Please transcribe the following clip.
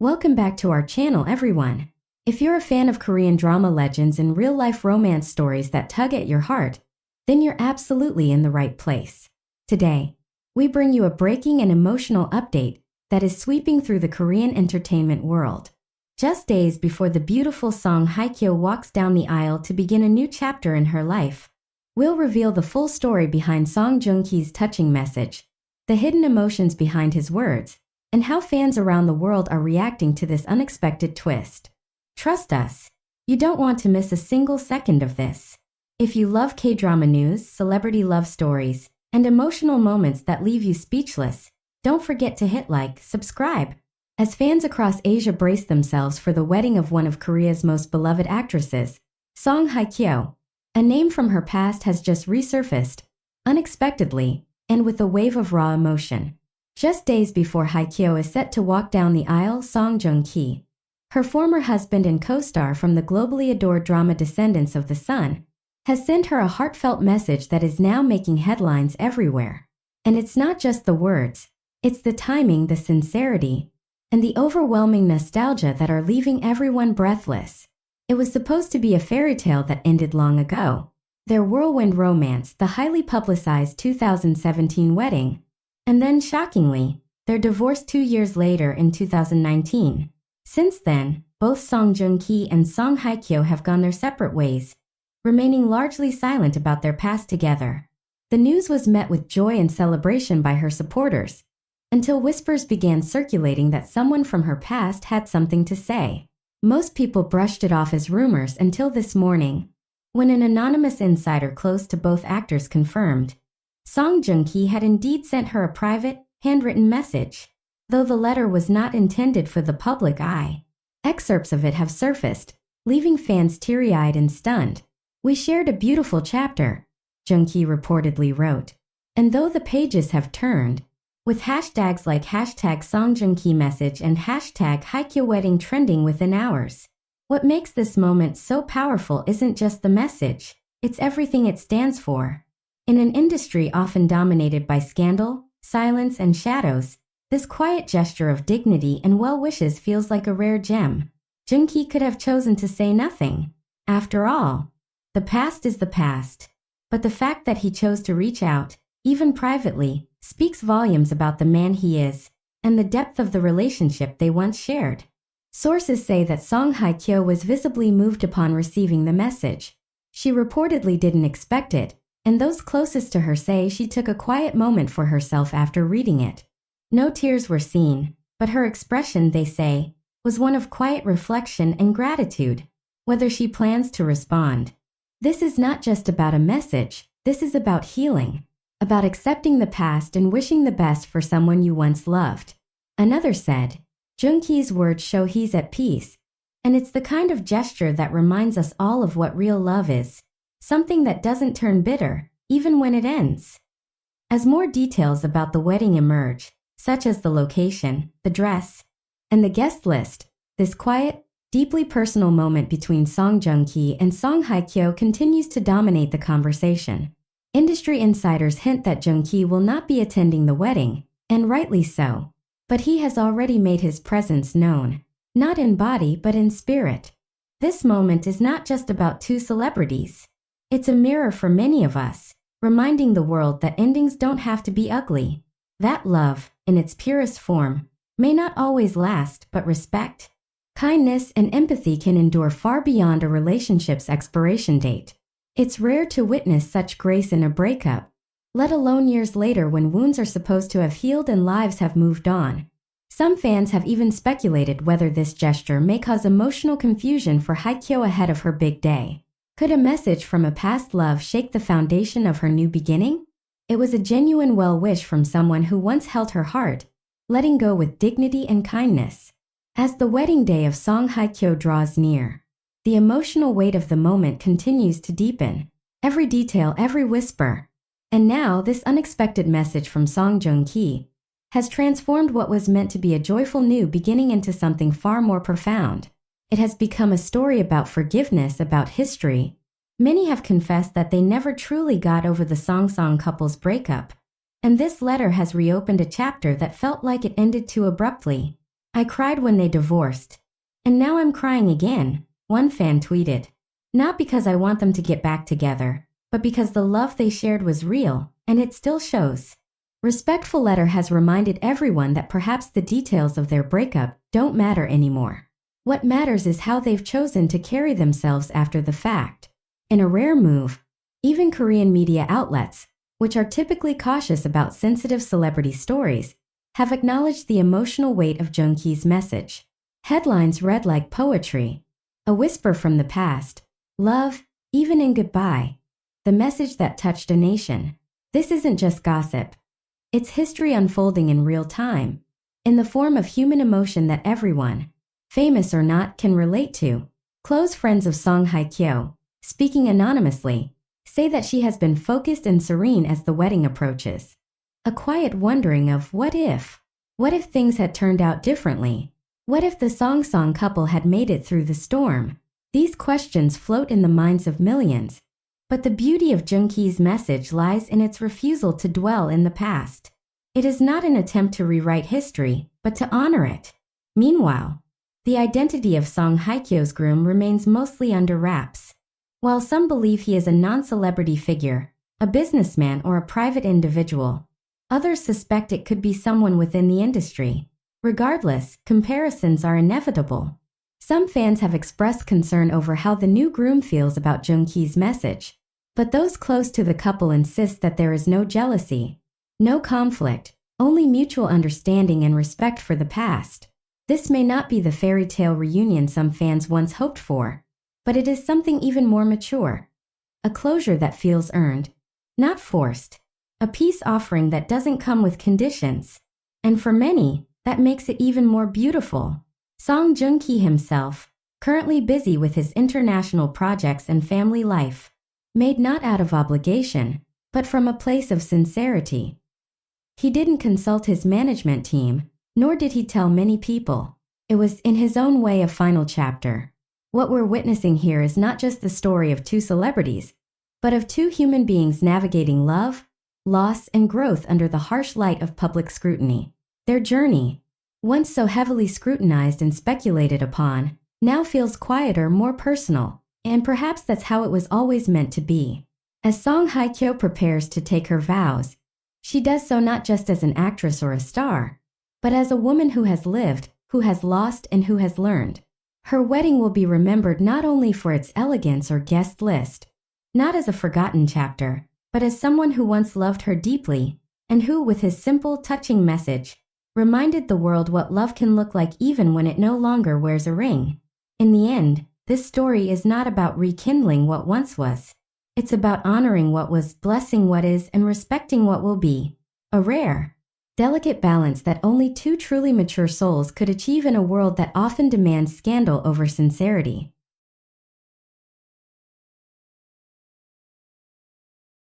Welcome back to our channel, everyone. If you're a fan of Korean drama legends and real-life romance stories that tug at your heart, then you're absolutely in the right place. Today, we bring you a breaking and emotional update that is sweeping through the Korean entertainment world. Just days before the beautiful song Hye-kyo walks down the aisle to begin a new chapter in her life, we'll reveal the full story behind Song Joong-ki's touching message, the hidden emotions behind his words, and how fans around the world are reacting to this unexpected twist. Trust us, you don't want to miss a single second of this. If you love K-drama news, celebrity love stories, and emotional moments that leave you speechless, don't forget to hit like, subscribe. As fans across Asia brace themselves for the wedding of one of Korea's most beloved actresses, Song Hye-kyo, a name from her past has just resurfaced, unexpectedly, and with a wave of raw emotion. Just days before Hye-kyo is set to walk down the aisle, Song Joong-ki, her former husband and co-star from the globally adored drama Descendants of the Sun, has sent her a heartfelt message that is now making headlines everywhere. And it's not just the words, it's the timing, the sincerity, and the overwhelming nostalgia that are leaving everyone breathless. It was supposed to be a fairy tale that ended long ago, their whirlwind romance, the highly publicized 2017 wedding, and then, shockingly, their divorce 2 years later in 2019. Since then, both Song Joong-ki and Song Hye-kyo have gone their separate ways, remaining largely silent about their past together. The news was met with joy and celebration by her supporters, until whispers began circulating that someone from her past had something to say. Most people brushed it off as rumors until this morning, when an anonymous insider close to both actors confirmed Song Joong-ki had indeed sent her a private, handwritten message. Though the letter was not intended for the public eye, excerpts of it have surfaced, leaving fans teary-eyed and stunned. "We shared a beautiful chapter," Joong-ki reportedly wrote. And though the pages have turned, with hashtags like hashtag Song Joong-ki message and hashtag Hye-kyo wedding trending within hours, what makes this moment so powerful isn't just the message, it's everything it stands for. In an industry often dominated by scandal, silence, and shadows, this quiet gesture of dignity and well wishes feels like a rare gem. Joong-ki could have chosen to say nothing. After all, the past is the past. But the fact that he chose to reach out, even privately, speaks volumes about the man he is and the depth of the relationship they once shared. Sources say that Song Hye-kyo was visibly moved upon receiving the message. She reportedly didn't expect it, and those closest to her say she took a quiet moment for herself after reading it. No tears were seen, but her expression, they say, was one of quiet reflection and gratitude. Whether she plans to respond, this is not just about a message, this is about healing, about accepting the past and wishing the best for someone you once loved. Another said, Joong-ki's words show he's at peace, and it's the kind of gesture that reminds us all of what real love is, something that doesn't turn bitter, even when it ends. As more details about the wedding emerge, such as the location, the dress, and the guest list, this quiet, deeply personal moment between Song Joong-ki and Song Hye-kyo continues to dominate the conversation. Industry insiders hint that Joong-ki will not be attending the wedding, and rightly so. But he has already made his presence known, not in body but in spirit. This moment is not just about two celebrities. It's a mirror for many of us, reminding the world that endings don't have to be ugly. That love, in its purest form, may not always last, but respect, kindness, and empathy can endure far beyond a relationship's expiration date. It's rare to witness such grace in a breakup, let alone years later when wounds are supposed to have healed and lives have moved on. Some fans have even speculated whether this gesture may cause emotional confusion for Hye-kyo ahead of her big day. Could a message from a past love shake the foundation of her new beginning? It was a genuine well-wish from someone who once held her heart, letting go with dignity and kindness. As the wedding day of Song Hye-kyo draws near, the emotional weight of the moment continues to deepen. Every detail, every whisper. And now, this unexpected message from Song Joong-ki has transformed what was meant to be a joyful new beginning into something far more profound. It has become a story about forgiveness, about history. Many have confessed that they never truly got over the Song couple's breakup, and this letter has reopened a chapter that felt like it ended too abruptly. I cried when they divorced. And now I'm crying again, one fan tweeted. Not because I want them to get back together, but because the love they shared was real, and it still shows. Respectful Letter has reminded everyone that perhaps the details of their breakup don't matter anymore. What matters is how they've chosen to carry themselves after the fact. In a rare move, even Korean media outlets, which are typically cautious about sensitive celebrity stories, have acknowledged the emotional weight of Joong-ki's message. Headlines read like poetry. A whisper from the past. Love, even in goodbye. The message that touched a nation. This isn't just gossip. It's history unfolding in real time, in the form of human emotion that everyone, famous or not, can relate to. Close friends of Song Hye-kyo, speaking anonymously, say that she has been focused and serene as the wedding approaches. A quiet wondering of what if? What if things had turned out differently? What if the Song couple had made it through the storm? These questions float in the minds of millions. But the beauty of Joong-ki's message lies in its refusal to dwell in the past. It is not an attempt to rewrite history, but to honor it. Meanwhile, the identity of Song Hye-kyo's groom remains mostly under wraps. While some believe he is a non-celebrity figure, a businessman or a private individual, others suspect it could be someone within the industry. Regardless, comparisons are inevitable. Some fans have expressed concern over how the new groom feels about Joong-ki's message. But those close to the couple insist that there is no jealousy, no conflict, only mutual understanding and respect for the past. This may not be the fairy tale reunion some fans once hoped for, but it is something even more mature. A closure that feels earned, not forced. A peace offering that doesn't come with conditions. And for many, that makes it even more beautiful. Song Joong-ki himself, currently busy with his international projects and family life, made not out of obligation, but from a place of sincerity. He didn't consult his management team, nor did he tell many people. It was, in his own way, a final chapter. What we're witnessing here is not just the story of two celebrities, but of two human beings navigating love, loss, and growth under the harsh light of public scrutiny. Their journey, once so heavily scrutinized and speculated upon, now feels quieter, more personal. And perhaps that's how it was always meant to be. As Song Hye-kyo prepares to take her vows, she does so not just as an actress or a star, but as a woman who has lived, who has lost, and who has learned. Her wedding will be remembered not only for its elegance or guest list, not as a forgotten chapter, but as someone who once loved her deeply, and who, with his simple, touching message, reminded the world what love can look like even when it no longer wears a ring. In the end, this story is not about rekindling what once was. It's about honoring what was, blessing what is, and respecting what will be. A rare, delicate balance that only two truly mature souls could achieve in a world that often demands scandal over sincerity.